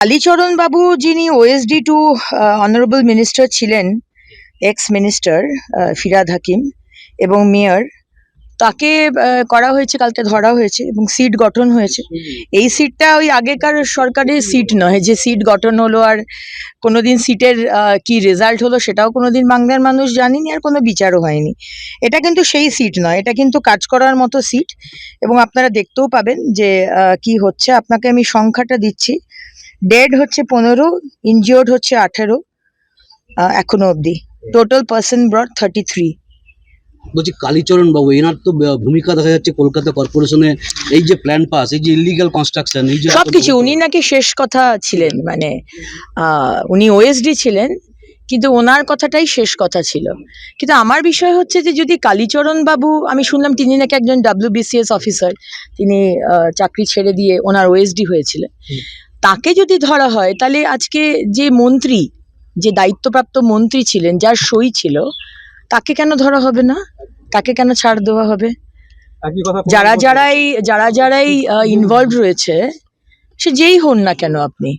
কালীচরণ বাবু যিনি OSD two honourable minister ছিলেন, x minister Firhad Hakim এবং মেয়র, তাকে করা হয়েছে, কালকে ধরা হয়েছে এবং সিট গঠন হয়েছে। এই সিটটা ওই আগেকার সরকারের সিট নয় যে সিট গঠন হলো, আর কোনোদিন সিটের কি রেজাল্ট হলো সেটাও কোনোদিন বাংলার মানুষ জানেনি, আর কোনো বিচারও হয়নি। এটা কিন্তু সেই সিট নয়, এটা কিন্তু কাজ করার মতো সিট এবং আপনারা দেখতেও পাবেন যে কি হচ্ছে। আপনাকে আমি সংখ্যাটা দিচ্ছি। ডেড হচ্ছে 15, ইনজিওর্ড হচ্ছে 18 এখনো অবধি। Total person ব্রট 33। বলছি কালীচরণ বাবু, এনার তো ভূমিকা দেখা যাচ্ছে কলকাতা কর্পোরেশনে এই যে প্ল্যান পাস, এই যে ইলিগাল কনস্ট্রাকশন, এই যে সবকিছু উনি নাকি শেষ কথা ছিলেন, মানে উনি ওএসডি ছিলেন কিন্তু ওনার কথাটাই শেষ কথা ছিল। কিন্তু আমার বিষয় হচ্ছে যে যদি কালীচরণ বাবু, আমি শুনলাম তিনি নাকি একজন WBCS অফিসার, তিনি চাকরি ছেড়ে দিয়ে ওনার ওএসডি হয়েছিলেন, তাকে যদি ধরা হয় তাহলে আজকে যে মন্ত্রী, যে দায়িত্বপ্রাপ্ত মন্ত্রী ছিলেন, যার সই ছিল, তাকে কেন ধরা হবে না? তাকে কেন ছাড় দেওয়া হবে? যারা যারাই ইনভলভ রয়েছে, সে যেই হন না কেন, আপনি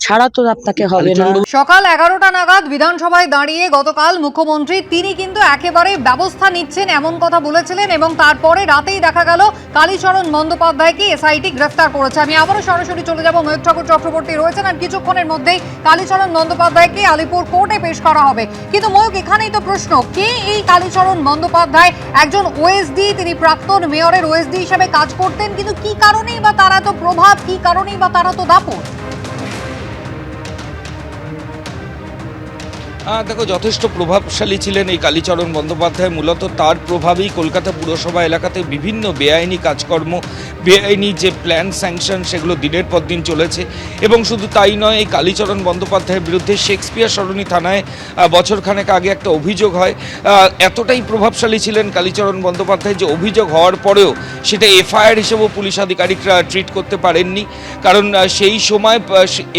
ছাড়া তো আপনাকে হবে না। সকাল 11টা নাগাদ বিধানসভায় দাঁড়িয়ে গতকাল মুখ্যমন্ত্রী তিনি কিন্তু একেবারে ব্যবস্থা নিচ্ছেন এমন কথা বলেছিলেন এবং তারপরে রাতেই দেখা গেল কালীচরণ বন্দ্যোপাধ্যায়কে এসআইটি গ্রেফতার করেছে। আমি আবারও সরাসরি চলে যাব, ময়ূর ঠাকুর চক্রবর্তী রয়েছেন আর কিছুক্ষণের মধ্যেই কালীচরণ বন্দ্যোপাধ্যায়কে আলিপুর কোর্টে পেশ করা হবে। কিন্তু ময়ূর, এখানেই তো প্রশ্ন, কে এই কালীচরণ বন্দ্যোপাধ্যায়? একজন ওএসডি, তিনি প্রাক্তন মেয়রের ওএসডি হিসেবে কাজ করতেন, কিন্তু কি কারণেই বা তারা তো প্রভাব, কি কারণেই বা তারা তো দাপট? দেখো, যথেষ্ট প্রভাবশালী ছিলেন এই কালীচরণ বন্দ্যোপাধ্যায়। মূলত তার প্রভাবেই কলকাতা পুরসভা এলাকাতে বিভিন্ন বেআইনি কাজকর্ম, বেআইনি যে প্ল্যান স্যাংশন, সেগুলো দিনের পর দিন চলেছে। এবং শুধু তাই নয়, এই কালীচরণ বন্দ্যোপাধ্যায়ের বিরুদ্ধে শেক্সপিয়ার সরণি থানায় বছরখানেক আগে একটা অভিযোগ হয়। এতটাই প্রভাবশালী ছিলেন কালীচরণ বন্দ্যোপাধ্যায় যে অভিযোগ হওয়ার পরেও সেটা এফআইআর হিসেবেও পুলিশ আধিকারিকরা ট্রিট করতে পারেননি, কারণ সেই সময়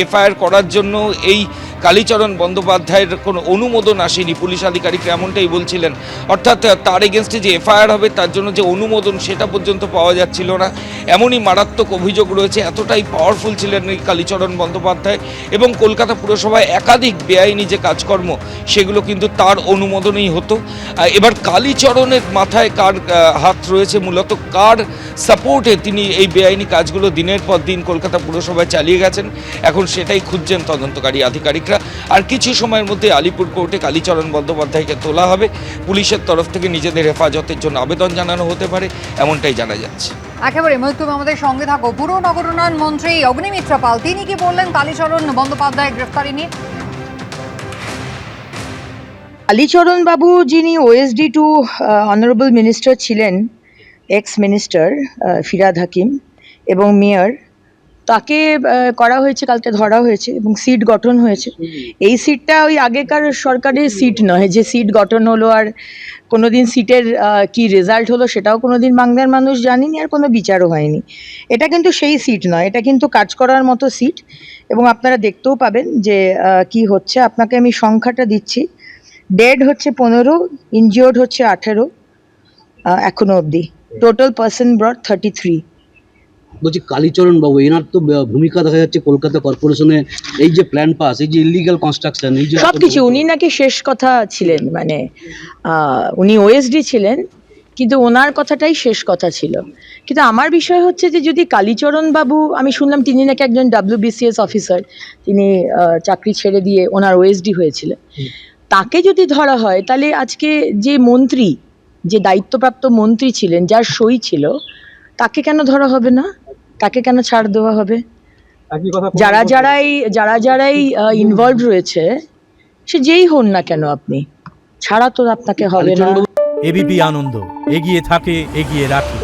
এফআইআর করার জন্য এই কালীচরণ বন্দ্যোপাধ্যায়ের কোনো অনুমোদন আসেনি। পুলিশ আধিকারিকরা এমনটাই বলছিলেন, অর্থাৎ তার এগেনস্টে যে এফআইআর হবে তার জন্য যে অনুমোদন সেটা পর্যন্ত পাওয়া যাচ্ছিল না। এমনই মারাত্মক অভিযোগ রয়েছে। এতটাই পাওয়ারফুল ছিলেন এই কালীচরণ বন্দ্যোপাধ্যায় এবং কলকাতা পুরসভায় একাধিক বেআইনি যে কাজকর্ম সেগুলো কিন্তু তার অনুমোদনেই হতো। এবার কালীচরণের মাথায় কার হাত রয়েছে, মূলত কার সাপোর্টে তিনি এই বেআইনি কাজগুলো দিনের পর দিন কলকাতা পুরসভায় চালিয়ে গেছেন, এখন সেটাই খুঁজছেন তদন্তকারী আধিকারিকরা। আর কিছু সময়ের মধ্যে আলিপুর কোর্টে কালীচরণ বন্দ্যোপাধ্যায়কে তোলা হবে। পুলিশের তরফ থেকে নিজেদের হেফাজতের জন্য আবেদন জানানো হতে পারে, এমনটাই জানা যাচ্ছে। একেবারে তুমি আমাদের সঙ্গে থাকো। পুর নগর উন্নয়ন মন্ত্রী অগ্নিমিত্রা পাল তিনি কি বললেন কালীচরণ বন্দ্যোপাধ্যায় গ্রেফতারি নিয়ে? কালীচরণ বাবু যিনি ওএসডি টু অনারেবল মিনিস্টার ছিলেন, এক্স মিনিস্টার ফিরহাদ হাকিম এবং মেয়র, তাকে করা হয়েছে, কালকে ধরা হয়েছে এবং সিট গঠন হয়েছে। এই সিটটা ওই আগেকার সরকারের সিট নয় যে সিট গঠন হলো, আর কোনোদিন সিটের কি রেজাল্ট হলো সেটাও কোনোদিন বাংলার মানুষ জানেনি, আর কোনো বিচারও হয়নি। এটা কিন্তু সেই সিট নয়, এটা কিন্তু কাজ করার মতো সিট এবং আপনারা দেখতেও পাবেন যে কি হচ্ছে। আপনাকে আমি সংখ্যাটা দিচ্ছি। ডেড হচ্ছে 15, ইনজিওর্ড হচ্ছে 18 এখনো অবধি। Total person ব্রট 33। বলছি কালীচরণ বাবু, এনার তো ভূমিকা দেখা যাচ্ছে কলকাতা কর্পোরেশনে এই যে প্ল্যান পাস, এই যে ইলিগাল কনস্ট্রাকশন, এই যে সবকিছু উনি নাকি শেষ কথা ছিলেন, মানে উনি ওএসডি ছিলেন কিন্তু ওনার কথাটাই শেষ কথা ছিল। কিন্তু আমার বিষয় হচ্ছে যে যদি কালীচরণ বাবু, আমি শুনলাম তিনি নাকি একজন WBCS অফিসার, তিনি চাকরি ছেড়ে দিয়ে ওনার ওএসডি হয়েছিলেন, তাকে যদি ধরা হয় তাহলে আজকে যে মন্ত্রী, যে দায়িত্বপ্রাপ্ত মন্ত্রী ছিলেন, যার সই ছিল, তাকে কেন ধরা হবে না? তাকে কেন ছাড় দেওয়া হবে? যারা যারাই ইনভলভ রয়েছে, সে যেই হন না কেন, আপনি ছাড়া তো আপনাকে হবে না। এবিপি আনন্দ, এগিয়ে থাকে, এগিয়ে রাখে।